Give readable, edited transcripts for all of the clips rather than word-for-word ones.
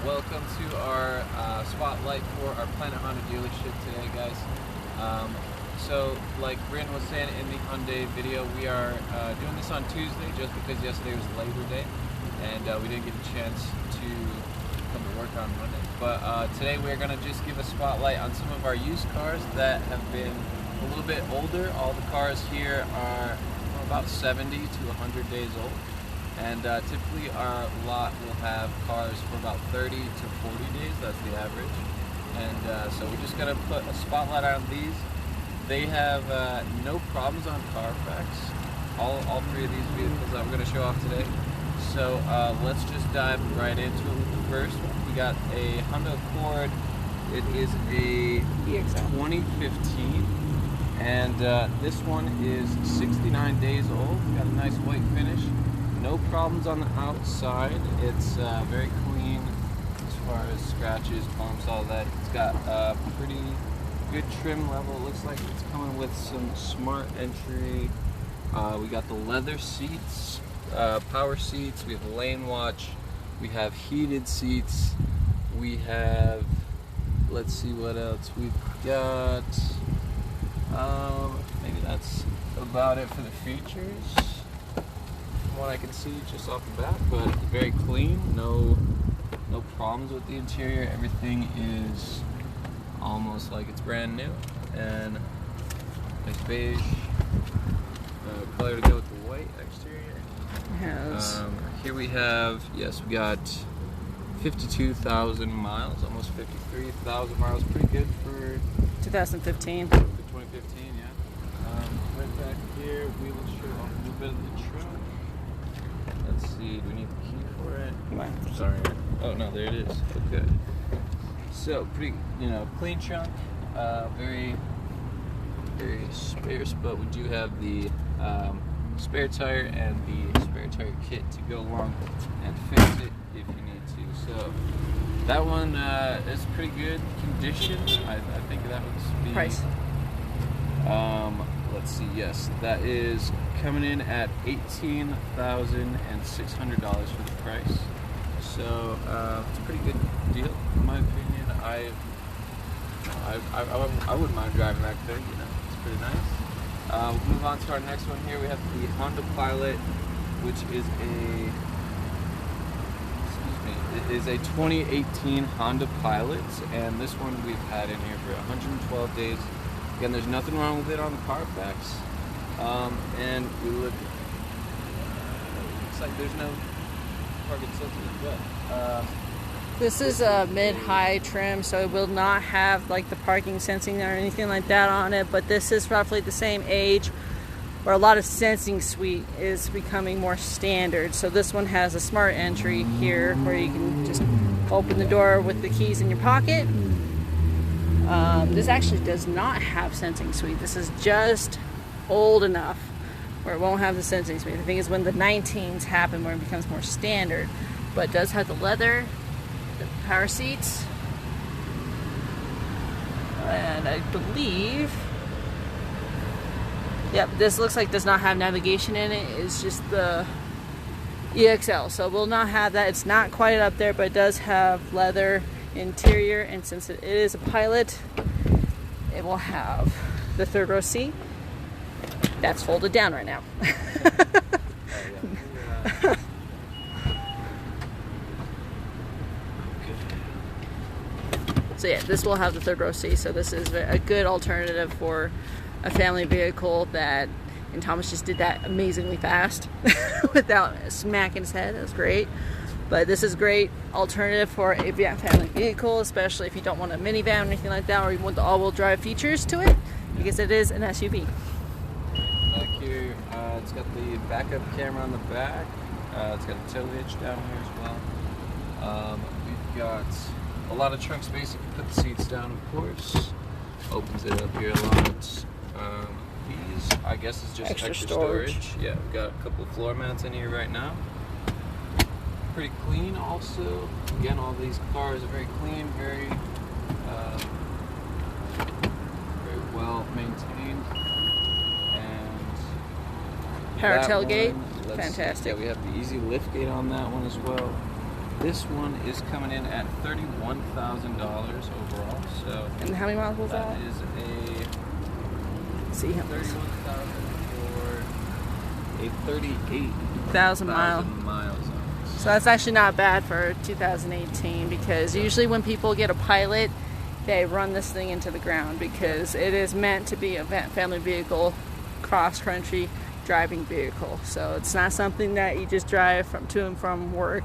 Welcome to our spotlight for our Planet Honda dealership today, guys. So, like Bryn was saying in the Hyundai video, we are doing this on Tuesday just because yesterday was Labor Day and we didn't get a chance to come to work on Monday. But today we're going to just give a spotlight on some of our used cars that have been a little bit older. All the cars here are about 70 to 100 days old. And typically our lot will have cars for about 30 to 40 days, that's the average. And so we're just going to put a spotlight on these. They have no problems on Carfax, all three of these vehicles that we're going to show off today. So let's just dive right into it with the first one. We got a Honda Accord. It is a 2015. And this one is 69 days old. It's got a nice white finish. No problems on the outside. It's very clean as far as scratches, bumps, all that. It's got a pretty good trim level. It looks like it's coming with some smart entry. We got the leather seats, power seats. We have lane watch. We have heated seats. We have, let's see what else we've got. Maybe that's about it for the features. What I can see just off the bat, but very clean, no problems with the interior. Everything is almost like it's brand new, and nice beige color to go with the white exterior. Yes. Here we have, yes, we got 52,000 miles, almost 53,000 miles. Pretty good for 2015. 2015, yeah. Right back here, we will show off a little bit of the trunk. Let's see, do we need the key for it? Right. Sorry. Oh, no, there it is. Okay. So, pretty, clean trunk. Very sparse, but we do have the spare tire and the spare tire kit to go along and fix it if you need to. So, that one is pretty good condition. I think that would be... Price. Let's see, yes, that is coming in at $18,600 for the price. So it's a pretty good deal, in my opinion. I wouldn't mind driving that thing. It's pretty nice. We'll move on to our next one here. We have the Honda Pilot, which is a 2018 Honda Pilot, and this one we've had in here for 112 days. Again, there's nothing wrong with it on the Carfax. And we look, looks like there's no parking sensors, but This is a mid-high trim, so it will not have like the parking sensing or anything like that on it, but this is roughly the same age where a lot of sensing suite is becoming more standard. So this one has a smart entry here where you can just open the door with the keys in your pocket. This actually does not have sensing suite. This is just old enough where it won't have the sensing suite. The thing is when the 19s happen where it becomes more standard. But it does have the leather, the power seats, and I believe, yep, this looks like does not have navigation in it. It's just the EXL, so it will not have that. It's not quite up there, but it does have leather interior, and since it is a Pilot, it will have the third row seat that's folded down right now. So yeah, this will have the third row seat, so this is a good alternative for a family vehicle and Thomas just did that amazingly fast without smacking his head. That was great. But this is a great alternative for a family vehicle, especially if you don't want a minivan or anything like that, or you want the all-wheel drive features to it, because it is an SUV. Back here, it's got the backup camera on the back. It's got a tow hitch down here as well. We've got a lot of trunk space. You can put the seats down, of course. Opens it up here a lot. These, I guess, is just extra storage. Yeah, we've got a couple of floor mats in here right now. Pretty clean also. Again, all these cars are very clean, very well maintained. And Power tailgate, fantastic. Yeah, we have the easy lift gate on that one as well. this one is coming in at $31,000 overall. So, and how many miles was that? That is a Let's see how 31,000 for a 38,000 miles. miles on it. So that's actually not bad for 2018, because usually when people get a Pilot, they run this thing into the ground because it is meant to be a family vehicle, cross-country driving vehicle. So it's not something that you just drive to and from work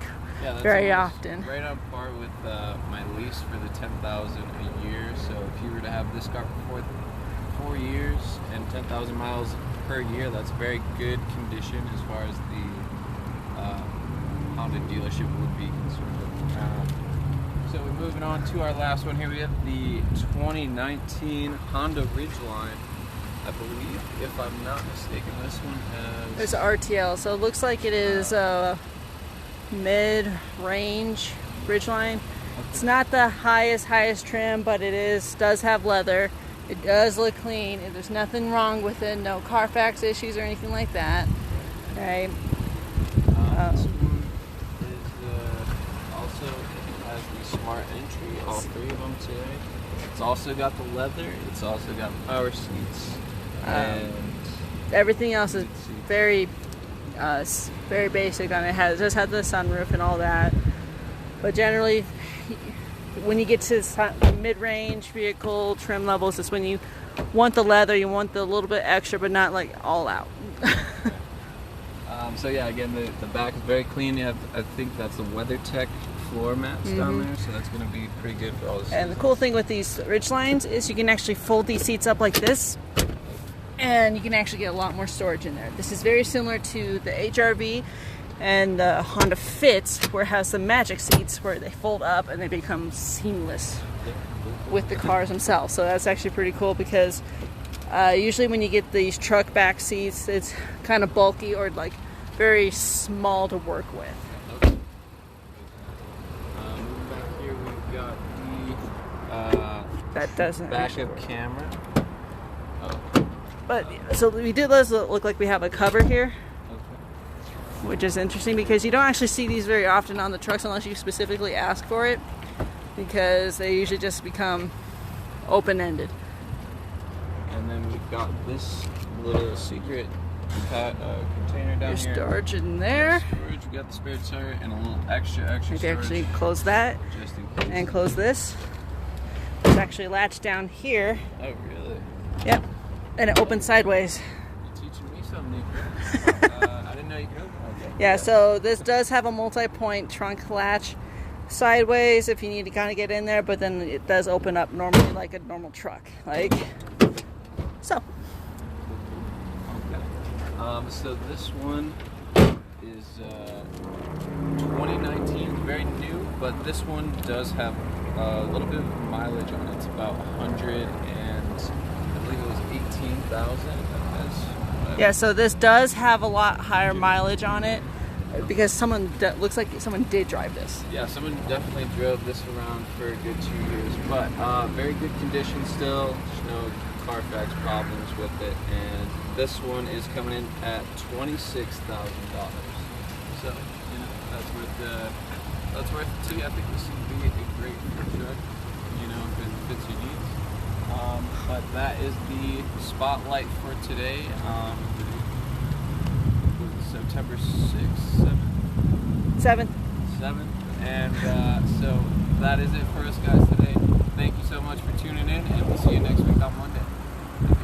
very often. Right on par with my lease for the $10,000 a year. So if you were to have this car for 4 years and 10,000 miles per year, that's very good condition as far as the Honda dealership would be concerned. So we're moving on to our last one here. We have the 2019 Honda Ridgeline. I believe, if I'm not mistaken, this one has... It's an RTL, so it looks like it is a mid-range Ridgeline. Okay. It's not the highest trim, but it does have leather. It does look clean. There's nothing wrong with it. No Carfax issues or anything like that. Right. This one is also has the smart entry. All three of them today. It's also got the leather. It's also got power seats. And everything else is very basic on it. It just has the sunroof and all that. But generally, when you get to mid-range vehicle trim levels, it's when you want the leather, you want the little bit extra, but not like all out. So yeah, again, the back is very clean. You have, I think that's the WeatherTech floor mats down there, so that's going to be pretty good for all this. And the cool thing with these Ridgelines is you can actually fold these seats up like this, and you can actually get a lot more storage in there. This is very similar to the HRV and the Honda Fit, where it has some magic seats where they fold up and they become seamless with the cars themselves. So that's actually pretty cool, because usually when you get these truck back seats, it's kind of bulky or like very small to work with. Okay. Moving back here, we've got the that doesn't backup camera. But so we did look like we have a cover here, which is interesting because you don't actually see these very often on the trucks unless you specifically ask for it, because they usually just become open-ended. And then we've got this little secret container down here. Storage in there. Storage. We got the spare tire and a little extra You can storage. actually close that Just in case. and close this. It's actually latched down here. Oh, really? Yep. And it opens sideways. You're teaching me something new. I didn't know you could open it. Okay. Yeah, so this does have a multi-point trunk latch sideways if you need to kind of get in there, but then it does open up normally like a normal truck. Like so. Okay. So this one is 2019, very new, but this one does have a little bit of mileage on it. It's about 100 and I believe it was 18,000. Yeah, so this does have a lot higher mileage on it because looks like someone did drive this. Yeah, someone definitely drove this around for a good 2 years, but very good condition still. There's no Carfax problems with it, and this one is coming in at $26,000. So, you know, that's worth it to you. I think this would be a great truck, you know, if it fits your needs. But that is the spotlight for today. September 6th, 7th? 7th. 7th. And so that is it for us, guys.